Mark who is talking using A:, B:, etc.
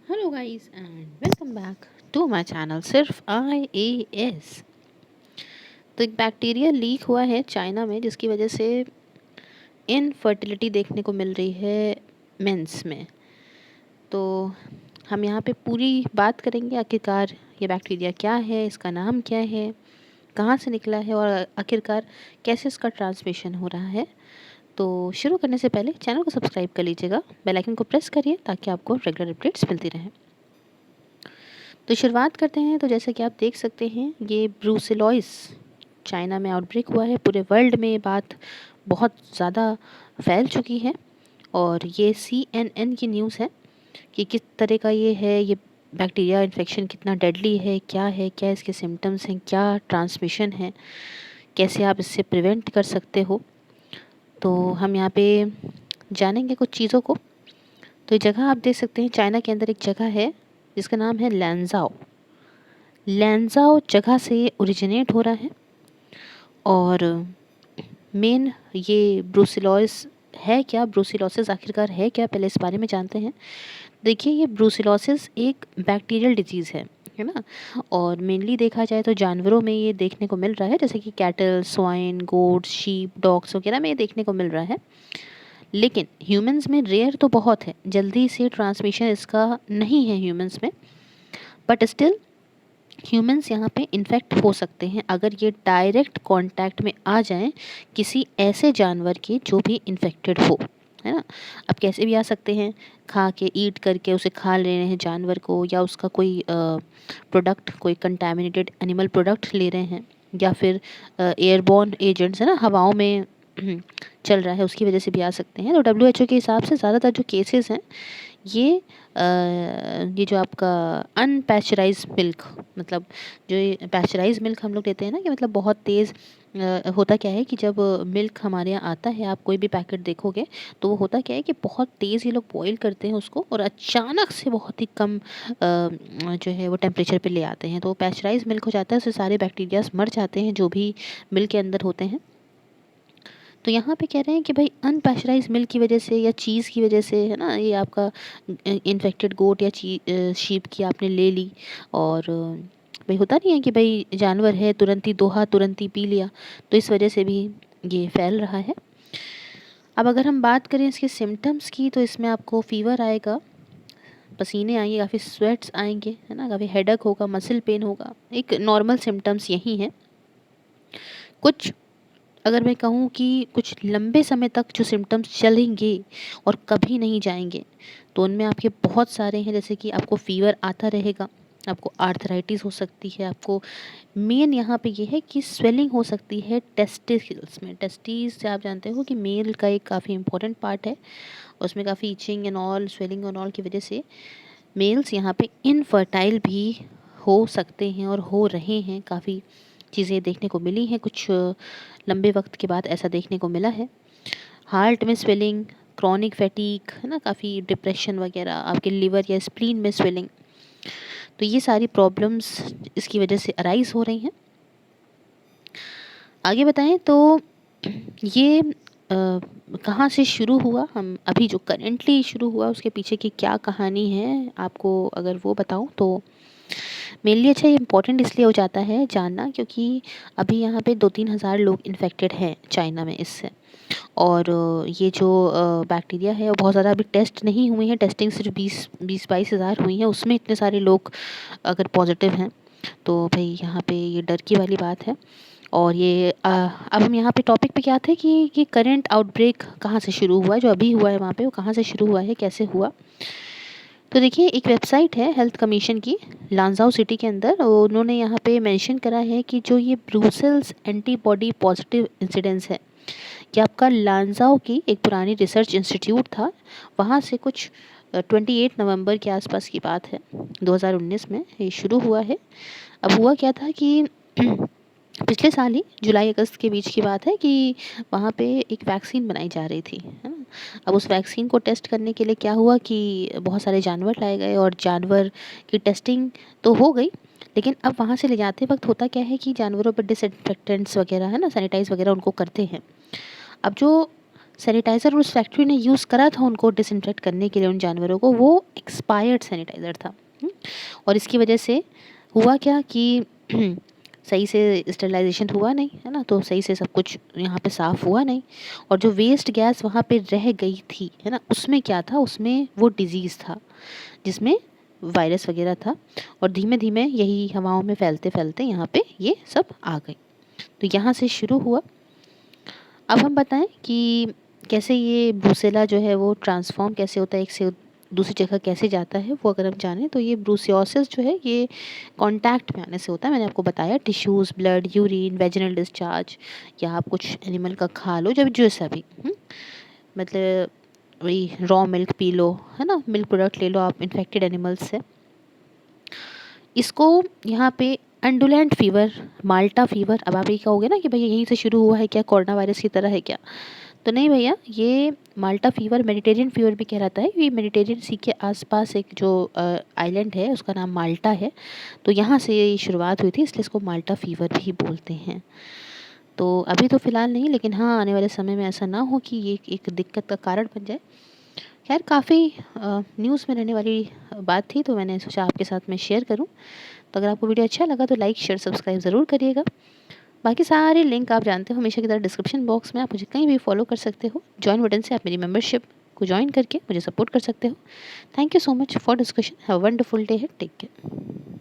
A: Hello guys and welcome back to my channel सिर्फ IAS। तो एक बैक्टीरिया लीक हुआ है चाइना में जिसकी वजह से इनफर्टिलिटी देखने को मिल रही है मेंस में। तो हम यहाँ पे पूरी बात करेंगे आखिरकार ये बैक्टीरिया क्या है, इसका नाम क्या है, कहाँ से निकला है और आखिरकार कैसे इसका ट्रांसमिशन हो रहा है। तो शुरू करने से पहले चैनल को सब्सक्राइब कर लीजिएगा, बेल आइकन को प्रेस करिए ताकि आपको रेगुलर अपडेट्स मिलती रहें। तो शुरुआत करते हैं। तो जैसा कि आप देख सकते हैं ये ब्रूसेलॉइस चाइना में आउटब्रेक हुआ है। पूरे वर्ल्ड में ये बात बहुत ज़्यादा फैल चुकी है और ये CNN की न्यूज़ है कि किस तरह का ये है, ये बैक्टीरिया इन्फेक्शन कितना डेडली है, क्या इसके सिम्टम्स हैं, क्या ट्रांसमिशन है, कैसे आप इससे प्रिवेंट कर सकते हो। तो हम यहाँ पे जानेंगे कुछ चीज़ों को। तो ये जगह आप देख सकते हैं, चाइना के अंदर एक जगह है जिसका नाम है लैंजाओ। लैंजाओ जगह से ओरिजिनेट हो रहा है और मेन ये ब्रूसिलोसिस है क्या, ब्रूसिलोसिस आखिरकार है क्या, पहले इस बारे में जानते हैं। देखिए, ये ब्रूसिलोसिस एक बैक्टीरियल डिजीज़ है ना। और मेनली देखा जाए तो जानवरों में ये देखने को मिल रहा है, जैसे कि cattle, swine, goats, sheep, dogs वगैरह में ये देखने को मिल रहा है। लेकिन ह्यूमंस में रेयर तो बहुत है, जल्दी से ट्रांसमिशन इसका नहीं है ह्यूमंस में, बट स्टिल ह्यूमंस यहाँ पे इन्फेक्ट हो सकते हैं अगर ये डायरेक्ट कांटेक्ट में आ जाएं किसी ऐसे जानवर के जो भी इन्फेक्टेड हो, है ना। अब कैसे भी आ सकते हैं, खा के ईट करके उसे खा ले रहे हैं जानवर को, या उसका कोई प्रोडक्ट, कोई कंटामिनेटेड एनिमल प्रोडक्ट ले रहे हैं, या फिर एयरबॉर्न एजेंट्स है ना, हवाओं में चल रहा है, उसकी वजह से भी आ सकते हैं। तो WHO के हिसाब से ज़्यादातर जो केसेस हैं ये ये जो आपका अनपैस्चराइज मिल्क, मतलब जो ये पैस्चराइज मिल्क हम लोग लेते हैं ना, कि मतलब बहुत तेज़ होता क्या है कि जब मिल्क हमारे यहाँ आता है, आप कोई भी पैकेट देखोगे तो वो होता क्या है कि बहुत तेज़ ये लोग बॉईल करते हैं उसको और अचानक से बहुत ही कम जो है वो टेम्परेचर पे ले आते हैं, तो पैस्चराइज मिल्क हो जाता है, उससे सारे बैक्टीरियाज मर जाते हैं जो भी मिल्क के अंदर होते हैं। तो यहाँ पे कह रहे हैं कि भाई अनपैस्चराइज मिल्क की वजह से या चीज़ की वजह से, है ना, ये आपका इन्फेक्टेड गोट या शीप की आपने ले ली और भाई होता नहीं है कि भाई जानवर है तुरंत ही दोहा तुरंत ही पी लिया, तो इस वजह से भी ये फैल रहा है। अब अगर हम बात करें इसके सिम्टम्स की, तो इसमें आपको फीवर आएगा, पसीने आएंगे, काफ़ी स्वेट्स आएंगे, है ना, काफ़ी हेडेक होगा, मसल पेन होगा। एक नॉर्मल सिम्टम्स यही हैं। कुछ अगर मैं कहूँ कि कुछ लंबे समय तक जो सिम्टम्स चलेंगे और कभी नहीं जाएंगे, तो उनमें आपके बहुत सारे हैं, जैसे कि आपको फीवर आता रहेगा, आपको आर्थराइटिस हो सकती है, आपको मेन यहाँ पे ये है कि स्वेलिंग हो सकती है टेस्टिकल्स में। टेस्टिस से आप जानते हो कि मेल का एक काफ़ी इंपॉर्टेंट पार्ट है, उसमें काफ़ी etching and all, swelling and all की वजह से मेल्स यहाँ पे इनफर्टाइल भी हो सकते हैं और हो रहे हैं। काफ़ी चीज़ें देखने को मिली हैं, कुछ लंबे वक्त के बाद ऐसा देखने को मिला है। हार्ट में स्वेलिंग, क्रॉनिक फैटीग, है ना, काफ़ी डिप्रेशन वगैरह, आपके लिवर या स्प्लीन में स्वेलिंग, तो ये सारी प्रॉब्लम्स इसकी वजह से अराइज हो रही हैं। आगे बताएं तो ये कहाँ से शुरू हुआ, हम अभी जो करेंटली शुरू हुआ उसके पीछे की क्या कहानी है आपको अगर वो बताऊं तो मेरे लिए अच्छा ये इम्पोर्टेंट इसलिए हो जाता है जानना, क्योंकि अभी यहाँ पे 2-3 हज़ार लोग इन्फेक्टेड हैं चाइना में इससे। और ये जो बैक्टीरिया है वो बहुत ज़्यादा अभी टेस्ट नहीं हुई है, टेस्टिंग सिर्फ 20-22 हज़ार हुई है, उसमें इतने सारे लोग अगर पॉजिटिव हैं तो भाई यहाँ पे ये डर की वाली बात है। और ये अब हम यहाँ पे टॉपिक पे क्या थे कि ये करंट आउटब्रेक कहाँ से शुरू हुआ है, जो अभी हुआ है वहाँ पे, वो कहाँ से शुरू हुआ है, कैसे हुआ। तो देखिए, एक वेबसाइट है हेल्थ कमीशन की लांजाओ सिटी के अंदर, उन्होंने यहाँ पे मेंशन करा है कि जो ये ब्रूसेल्स एंटीबॉडी पॉजिटिव इंसिडेंस है, कि आपका लांजाओ की एक पुरानी रिसर्च इंस्टीट्यूट था, वहाँ से कुछ 28 नवंबर के आसपास की बात है, 2019 में ये शुरू हुआ है। अब हुआ क्या था कि पिछले साल ही जुलाई अगस्त के बीच की बात है कि वहाँ पे एक वैक्सीन बनाई जा रही थी, है ना। अब उस वैक्सीन को टेस्ट करने के लिए क्या हुआ कि बहुत सारे जानवर लाए गए और जानवर की टेस्टिंग तो हो गई, लेकिन अब वहाँ से ले जाते वक्त होता क्या है कि जानवरों पर डिसइंफेक्टेंट्स वगैरह, है ना, सैनिटाइज वगैरह उनको करते हैं। अब जो सैनिटाइज़र उस फैक्ट्री ने यूज़ करा था उनको डिसइंफेक्ट करने के लिए उन जानवरों को, वो एक्सपायर्ड सैनिटाइज़र था। और इसकी वजह से हुआ क्या कि सही से स्टरलाइजेशन हुआ नहीं, है ना? तो सही से सब कुछ यहाँ पे साफ़ हुआ नहीं, और जो वेस्ट गैस वहाँ पे रह गई थी, है ना? उसमें क्या था, उसमें वो डिज़ीज़ था जिसमें वायरस वगैरह था, और धीमे-धीमे यही हवाओं में फैलते-फैलते यहाँ पे ये सब आ गई। तो यहाँ से शुरू हुआ। अब हम बताएं कि कैसे ये ब्रूसेला जो है वो ट्रांसफ़ॉर्म कैसे होता है, एक से दूसरी जगह कैसे जाता है, वो अगर हम जानें तो ये ब्रूसियोसिस जो है ये कांटेक्ट में आने से होता है। मैंने आपको बताया tissues, blood, urine, vaginal discharge, या आप कुछ एनिमल का खा लो, जब जैसा भी मतलब वही रॉ मिल्क पी लो, है ना? मिल्क प्रोडक्ट ले लो आप इन्फेक्टेड एनिमल्स से। इसको यहाँ पे अंडुलेंट फ़ीवर, माल्टा फ़ीवर, अब आप ये कहोगे ना कि भैया यहीं से शुरू हुआ है क्या, कोरोना वायरस की तरह है क्या? तो नहीं भैया, ये माल्टा फ़ीवर मेडिटेरियन फ़ीवर भी कहलाता है। ये मेडिटेरियन सी के आसपास एक जो आइलैंड है उसका नाम माल्टा है, तो यहाँ से ये शुरुआत हुई थी, इसलिए इसको माल्टा फ़ीवर भी बोलते हैं। तो अभी तो फ़िलहाल नहीं, लेकिन हाँ आने वाले समय में ऐसा ना हो कि ये एक दिक्कत का कारण बन जाए। खैर काफ़ी न्यूज़ में रहने वाली बात थी, तो मैंने सोचा आपके साथ मैं शेयर करूं। तो अगर आपको वीडियो अच्छा लगा तो लाइक शेयर सब्सक्राइब ज़रूर करिएगा। बाकी सारे लिंक आप जानते हो हमेशा की तरह डिस्क्रिप्शन बॉक्स में, आप मुझे कहीं भी फॉलो कर सकते हो। जॉइन बटन से आप मेरी मेंबरशिप को ज्वाइन करके मुझे सपोर्ट कर सकते हो। Thank you so much for discussion. Have a wonderful day है। Take care.